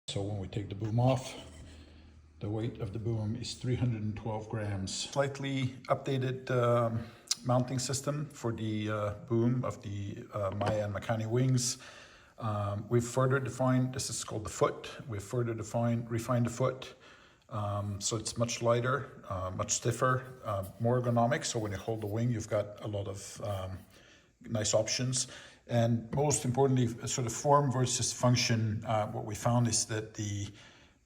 So when we take the boom off, the weight of the boom is 312 grams. Slightly updated mounting system for the boom of the Maya and Makani wings. We've further defined, this is called the foot. We've further refined the foot. So it's much lighter, much stiffer, more ergonomic. So when you hold the wing, you've got a lot of nice options. And most importantly, sort of form versus function, what we found is that the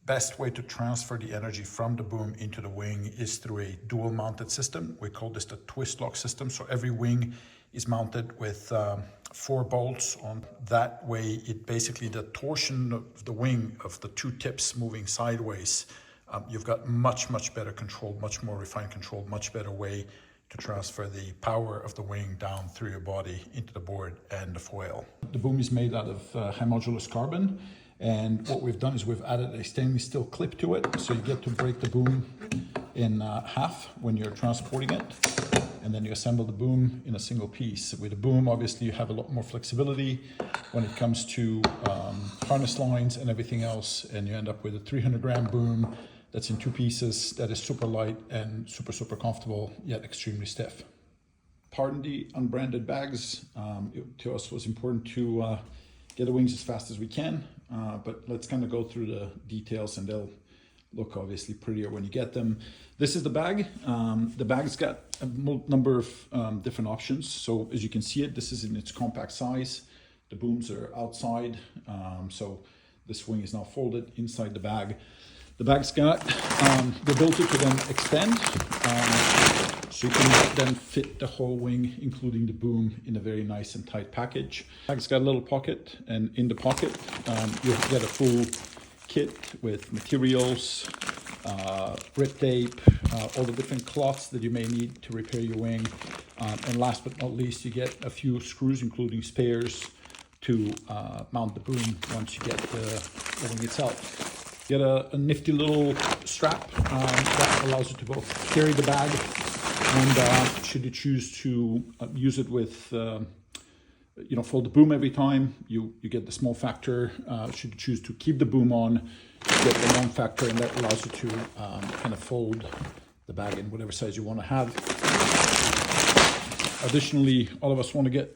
best way to transfer the energy from the boom into the wing is through a dual mounted system. We call this the twist lock system. So every wing is mounted with 4 bolts on. That way, it basically, the torsion of the wing of the 2 tips moving sideways, you've got much better control, much more refined control, much better way to transfer the power of the wing down through your body into the board and the foil. The boom is made out of high modulus carbon, and what we've done is we've added a stainless steel clip to it, so you get to break the boom in half when you're transporting it, and then you assemble the boom in a single piece. With the boom, obviously, you have a lot more flexibility when it comes to harness lines and everything else, and you end up with a 300-gram boom that's in 2 pieces, that is super light and super comfortable, yet extremely stiff. Pardon the unbranded bags. To us, it was important to get the wings as fast as we can, but let's kind of go through the details, and they'll look obviously prettier when you get them. This is the bag. The bag's got a number of different options. So as you can see it, this is in its compact size. The booms are outside, so this wing is now folded inside the bag. The bag's got the ability to then extend, so you can then fit the whole wing, including the boom, in a very nice and tight package. The bag's got a little pocket, and in the pocket you get a full kit with materials, rip tape, all the different cloths that you may need to repair your wing. And last but not least, you get a few screws, including spares, to mount the boom once you get the wing itself. You get a nifty little strap that allows you to both carry the bag, and should you choose to use it with, fold the boom every time, you get the small factor. Should you choose to keep the boom on, you get the long factor, and that allows you to kind of fold the bag in whatever size you want to have. Additionally, all of us want to get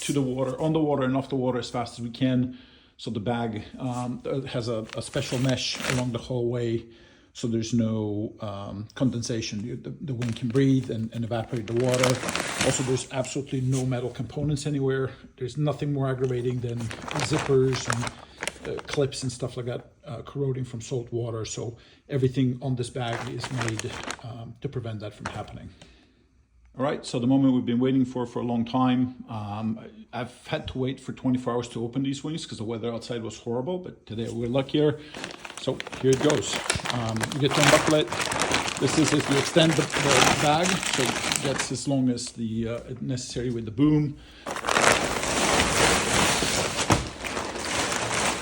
to the water, on the water and off the water as fast as we can. So the bag has a special mesh along the whole way, so there's no condensation. The wing can breathe and evaporate the water. Also, there's absolutely no metal components anywhere. There's nothing more aggravating than zippers and clips and stuff like that corroding from salt water. So everything on this bag is made to prevent that from happening. All right, so the moment we've been waiting for a long time. I've had to wait for 24 hours to open these wings because the weather outside was horrible, but today we're luckier. So here it goes. You get to unbuckle it. This is if you extend the bag, so it gets as long as the necessary with the boom.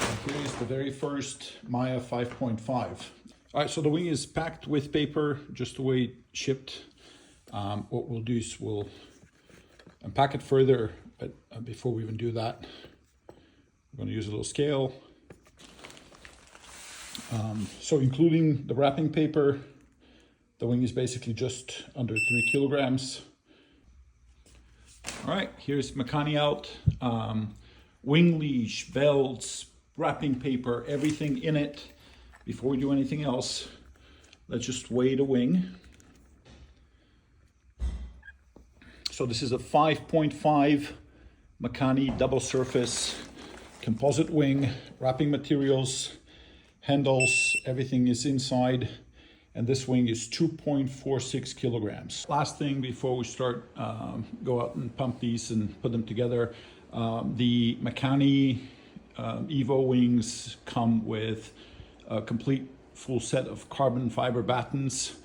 And here is the very first Maya 5.5. All right, so the wing is packed with paper, just the way it shipped. What we'll do is we'll unpack it further, but before we even do that, we're going to use a little scale. So including the wrapping paper, the wing is basically just under 3 kilograms. All right, here's Makani out. Wing leash, belts, wrapping paper, everything in it. Before we do anything else, let's just weigh the wing. So this is a 5.5 Makani double surface composite wing, wrapping materials, handles, everything is inside, and this wing is 2.46 kilograms. Last thing before we start, go out and pump these and put them together. The Makani Evo wings come with a complete full set of carbon fiber battens.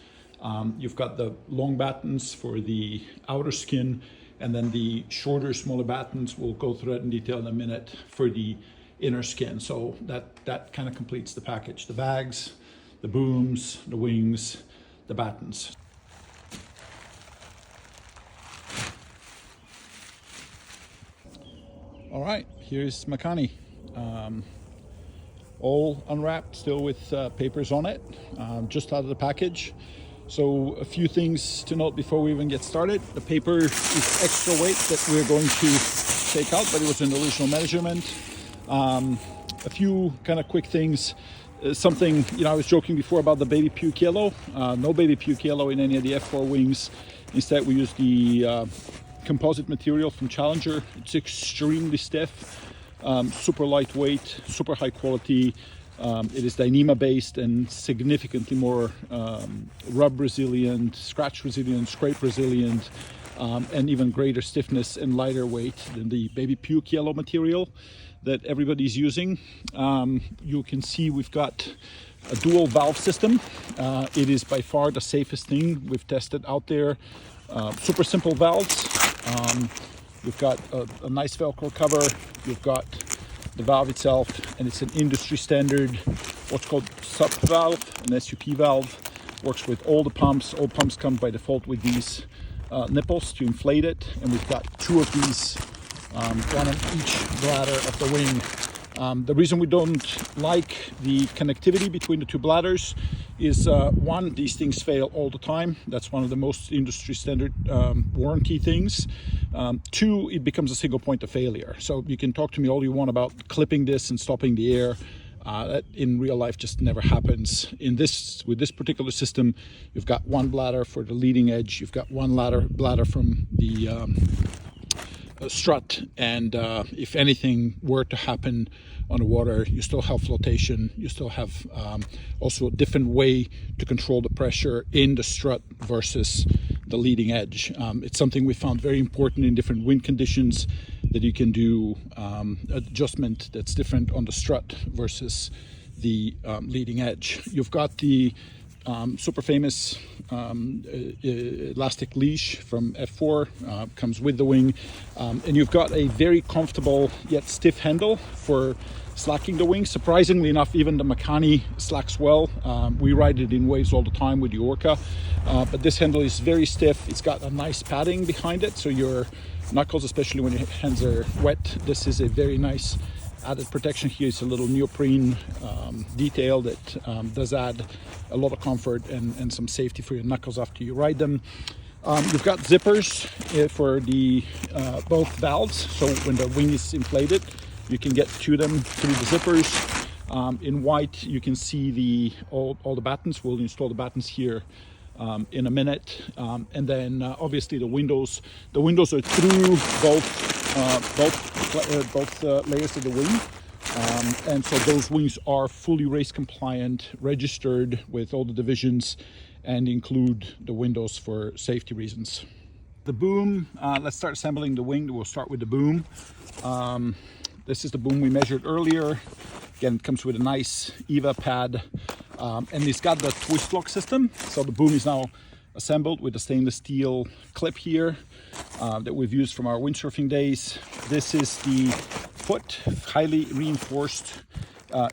You've got the long battens for the outer skin, and then the shorter, smaller battens, we'll go through that in detail in a minute, for the inner skin. So that kind of completes the package. The bags, the booms, the wings, the battens. All right, here's Makani. all unwrapped, still with papers on it, just out of the package. So a few things to note before we even get started. The paper is extra weight that we're going to take out, but it was an original measurement. A few kind of quick things. Something, I was joking before about the baby puke yellow. No baby puke yellow in any of the F4 wings. Instead, we use the composite material from Challenger. It's extremely stiff, super lightweight, super high quality. It is Dyneema based and significantly more rub resilient, scratch resilient, scrape resilient, and even greater stiffness and lighter weight than the baby puke yellow material that everybody's using. You can see we've got a dual valve system. It is by far the safest thing we've tested out there. Super simple valves. You've got a nice Velcro cover. You've got the valve itself, and it's an industry standard, what's called SUP valve, an SUP valve. Works with all the pumps. All pumps come by default with these nipples to inflate it, and we've got two of these, one on each bladder of the wing. The reason we don't like the connectivity between the two bladders is one, these things fail all the time. That's one of the most industry standard warranty things. Two, it becomes a single point of failure. So you can talk to me all you want about clipping this and stopping the air. That in real life just never happens. With this particular system, you've got one bladder for the leading edge. You've got one bladder from the strut, and if anything were to happen on the water, you still have flotation. You still have also a different way to control the pressure in the strut versus the leading edge. It's something we found very important in different wind conditions, that you can do adjustment that's different on the strut versus the leading edge. You've got the super famous elastic leash from F4, comes with the wing, and you've got a very comfortable yet stiff handle for slacking the wing. Surprisingly enough, even the Makani slacks well. We ride it in waves all the time with the Orca, but this handle is very stiff. It's got a nice padding behind it, so your knuckles, especially when your hands are wet, this is a very nice added protection. Here is a little neoprene detail that does add a lot of comfort and some safety for your knuckles after you ride them. You've got zippers for the both valves, so when the wing is inflated, you can get to them through the zippers. In white, you can see all the battens. We'll install the battens here in a minute, and then obviously the windows. The windows are through both layers of the wing, and so those wings are fully race compliant, registered with all the divisions, and include the windows for safety reasons. The boom, let's start assembling the wing. We'll start with the boom. This is the boom we measured earlier. Again, it comes with a nice EVA pad, and it's got the twist lock system. So the boom is now assembled with a stainless steel clip here that we've used from our windsurfing days. This is the foot, highly reinforced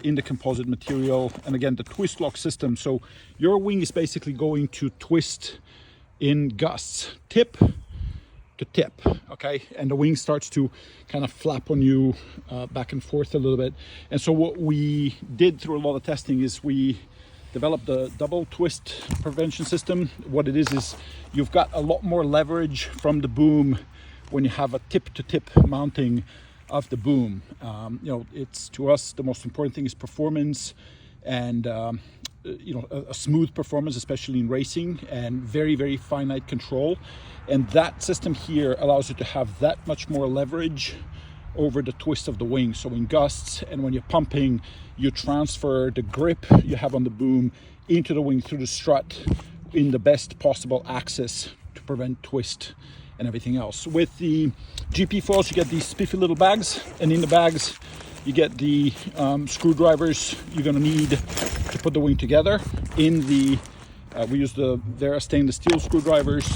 in the composite material, and again the twist lock system. So your wing is basically going to twist in gusts, tip to tip, okay, and the wing starts to kind of flap on you back and forth a little bit. And so what we did through a lot of testing is we developed the double twist prevention system. What it is you've got a lot more leverage from the boom when you have a tip to tip mounting of the boom. It's, to us, the most important thing is performance, and a smooth performance, especially in racing, and very, very finite control. And that system here allows you to have that much more leverage over the twist of the wing. So in gusts and when you're pumping, you transfer the grip you have on the boom into the wing through the strut in the best possible axis to prevent twist and everything else. With the GP foils, you get these spiffy little bags, and in the bags you get the screwdrivers you're going to need to put the wing together. We use the Vera stainless steel screwdrivers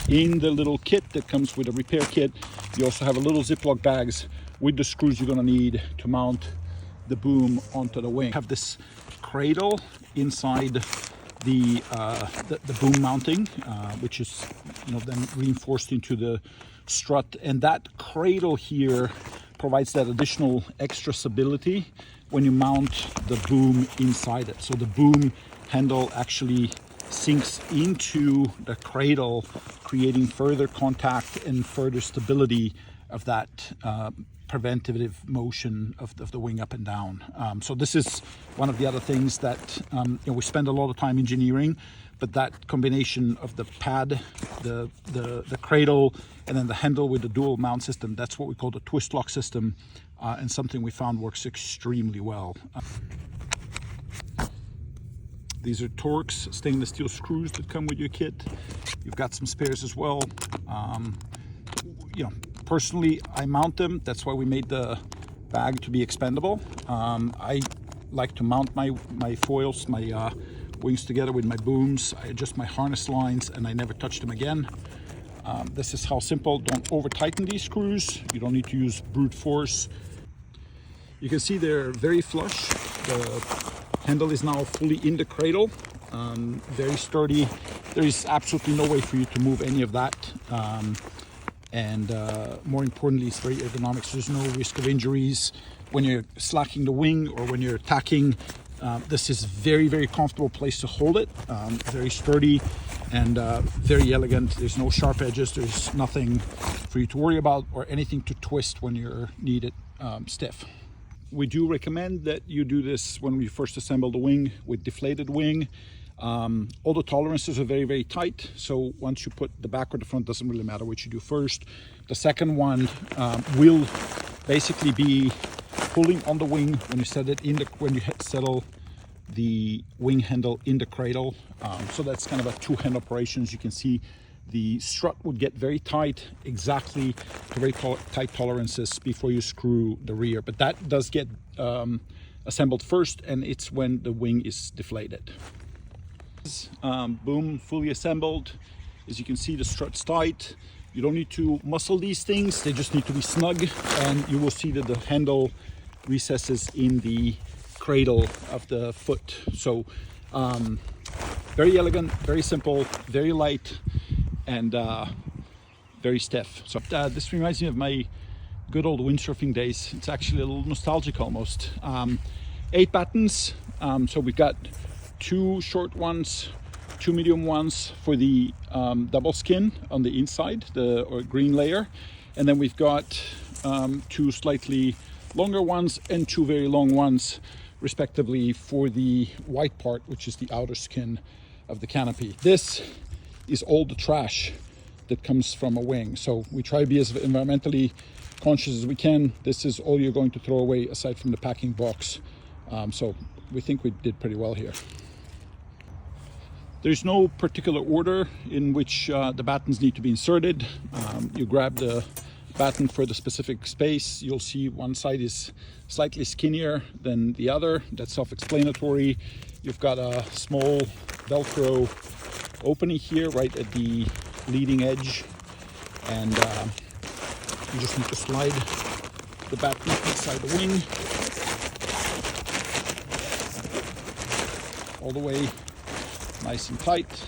in the little kit that comes with a repair kit. You also have a little Ziploc bags with the screws you're going to need to mount the boom onto the wing. Have this cradle inside the boom mounting, which is then reinforced into the strut, and that cradle here provides that additional extra stability when you mount the boom inside it. So the boom handle actually sinks into the cradle, creating further contact and further stability of that preventative motion of the wing up and down. So this is one of the other things that we spend a lot of time engineering, but that combination of the pad, the cradle, and then the handle with the dual mount system, that's what we call the twist lock system, and something we found works extremely well. These are Torx stainless steel screws that come with your kit. You've got some spares as well. Personally, I mount them. That's why we made the bag to be expendable. I like to mount my foils, my wings together with my booms. I adjust my harness lines and I never touch them again. This is how simple. Don't over tighten these screws. You don't need to use brute force. You can see they're very flush. The handle is now fully in the cradle, very sturdy. There is absolutely no way for you to move any of that. And more importantly, it's very ergonomic, so there's no risk of injuries when you're slacking the wing or when you're tacking. This is very, very comfortable place to hold it. Very sturdy and very elegant. There's no sharp edges. There's nothing for you to worry about or anything to twist when you're needed stiff. We do recommend that you do this when we first assemble the wing with deflated wing. All the tolerances are very, very tight. So once you put the back or the front, doesn't really matter what you do first. The second one will basically be pulling on the wing when you set it in when you settle the wing handle in the cradle. So that's kind of a two-hand operation. As you can see, the strut would get very tight, exactly to very tight tolerances before you screw the rear. But that does get assembled first, and it's when the wing is deflated. Boom, fully assembled. As you can see, the strut's tight. You don't need to muscle these things, they just need to be snug, and you will see that the handle recesses in the cradle of the foot. So very elegant, very simple, very light, and very stiff. So this reminds me of my good old windsurfing days. It's actually a little nostalgic almost. 8 battens, so we've got 2 short ones, 2 medium ones for the double skin on the inside, or green layer, and then we've got 2 slightly longer ones and 2 very long ones respectively for the white part, which is the outer skin of the canopy. This is all the trash that comes from a wing, so we try to be as environmentally conscious as we can. This is all you're going to throw away aside from the packing box, so we think we did pretty well here. There's no particular order in which the battens need to be inserted. You grab the batten for the specific space. You'll see one side is slightly skinnier than the other. That's self-explanatory. You've got a small Velcro opening here right at the leading edge, and you just need to slide the batten inside the wing all the way nice and tight,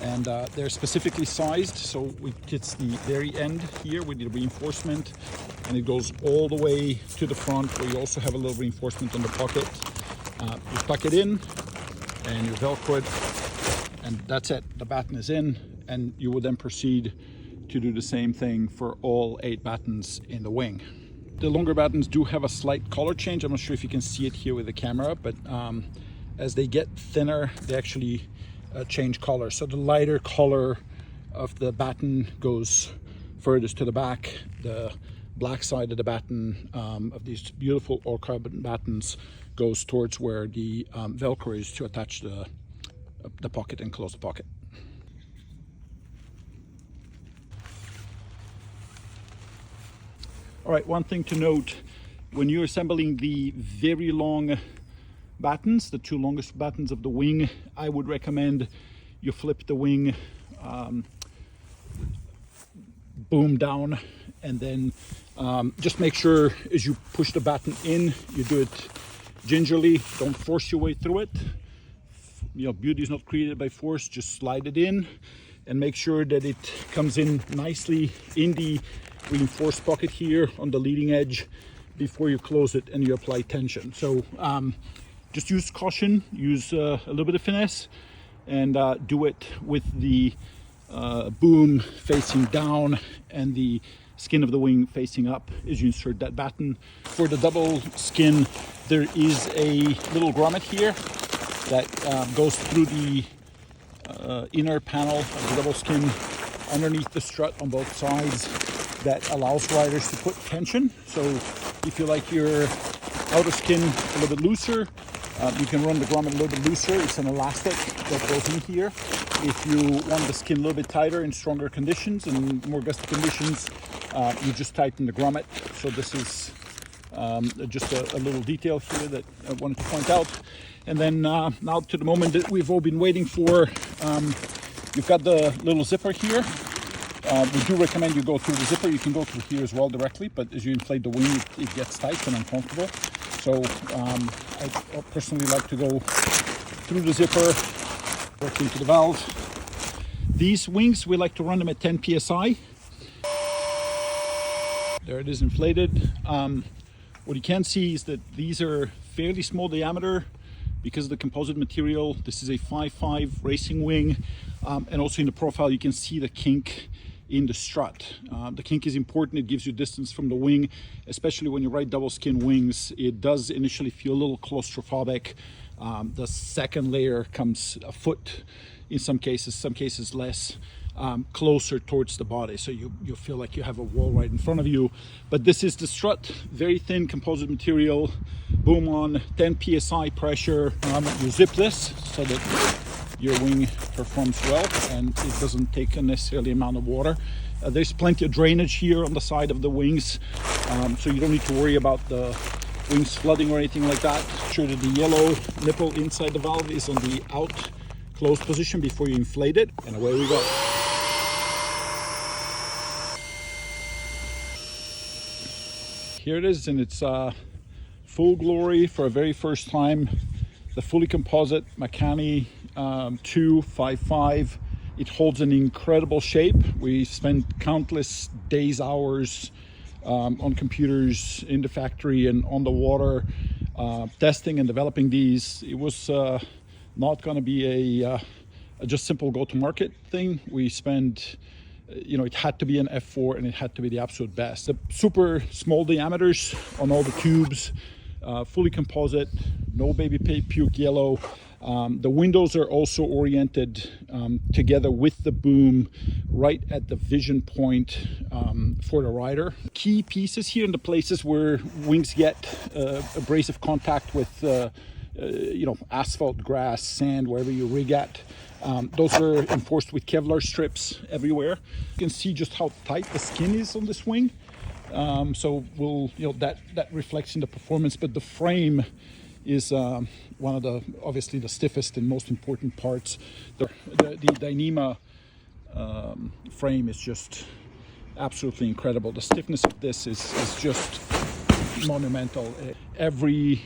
and they're specifically sized, so it's the very end here with the reinforcement, and it goes all the way to the front where you also have a little reinforcement on the pocket. You tuck it in and you Velcro it, and that's it. The batten is in, and you will then proceed to do the same thing for all 8 battens in the wing. The longer battens do have a slight color change. I'm not sure if you can see it here with the camera, but as they get thinner, they actually change color. So the lighter color of the batten goes furthest to the back. The black side of the batten, of these beautiful all carbon battens, goes towards where the Velcro is to attach the pocket and close the pocket. All right, one thing to note, when you're assembling the very long battens, the 2 longest battens of the wing, I would recommend you flip the wing boom down, and then just make sure as you push the batten in, you do it gingerly. Don't force your way through it. Beauty is not created by force. Just slide it in and make sure that it comes in nicely in the reinforced pocket here on the leading edge before you close it and you apply tension. So just use caution, use a little bit of finesse, and do it with the boom facing down and the skin of the wing facing up as you insert that batten. For the double skin, there is a little grommet here that goes through the inner panel of the double skin underneath the strut on both sides that allows riders to put tension. So if you like your outer skin a little bit looser, you can run the grommet a little bit looser. It's an elastic that goes in here. If you want the skin a little bit tighter in stronger conditions and more gusty conditions, you just tighten the grommet. So this is just a little detail here that I wanted to point out. And then now to the moment that we've all been waiting for. You've got the little zipper here. We do recommend you go through the zipper. You can go through here as well directly, but as you inflate the wing, it gets tight and uncomfortable. So I personally like to go through the zipper, work into the valve. These wings, we like to run them at 10 psi. There it is inflated. What you can see is that these are fairly small diameter because of the composite material. This is a 5.5 racing wing. And also in the profile, you can see the kink in the strut. The kink is important. It gives you distance from the wing, especially when you ride double skin wings. It does initially feel a little claustrophobic. The second layer comes a foot in some cases less, closer towards the body. So you feel like you have a wall right in front of you. But this is the strut, very thin composite material, boom on, 10 psi pressure. You zip this so that your wing performs well and it doesn't take a necessarily amount of water. There's plenty of drainage here on the side of the wings, so you don't need to worry about the wings flooding or anything like that. Make sure that the yellow nipple inside the valve is on the out closed position before you inflate it, and away we go. Here it is in its full glory for a very first time. The fully composite Makani 255. It holds an incredible shape. We spent countless days, hours on computers in the factory and on the water testing and developing these. It was not going to be a just simple go-to-market thing. We spent, it had to be an F4 and it had to be the absolute best. The super small diameters on all the tubes, fully composite, no baby puke yellow. The windows are also oriented together with the boom right at the vision point for the rider. Key pieces here in the places where wings get abrasive contact with asphalt, grass, sand, wherever you rig at. Those are enforced with Kevlar strips everywhere. You can see just how tight the skin is on this wing. So that reflects in the performance, but the frame is one of the obviously the stiffest and most important parts. The Dyneema frame is just absolutely incredible. The stiffness of this is just monumental. Every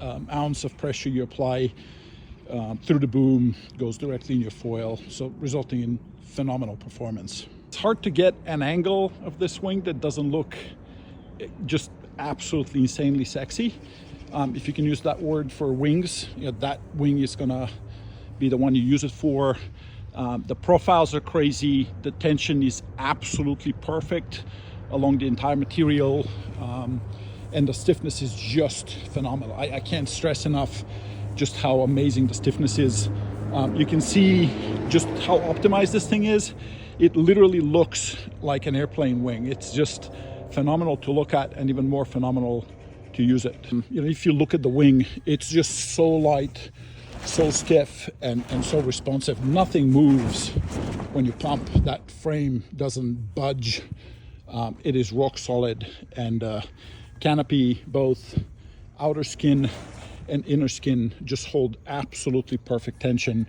ounce of pressure you apply through the boom goes directly in your foil, so resulting in phenomenal performance. It's hard to get an angle of this wing that doesn't look just absolutely insanely sexy. If you can use that word for wings, that wing is gonna be the one you use it for. The profiles are crazy. The tension is absolutely perfect along the entire material, and the stiffness is just phenomenal. I can't stress enough just how amazing the stiffness is. You can see just how optimized this thing is. It literally looks like an airplane wing. It's just phenomenal to look at and even more phenomenal to use it. If you look at the wing, it's just so light, so stiff, and so responsive. Nothing moves when you pump. That frame doesn't budge. It is rock solid, and canopy, both outer skin and inner skin, just hold absolutely perfect tension.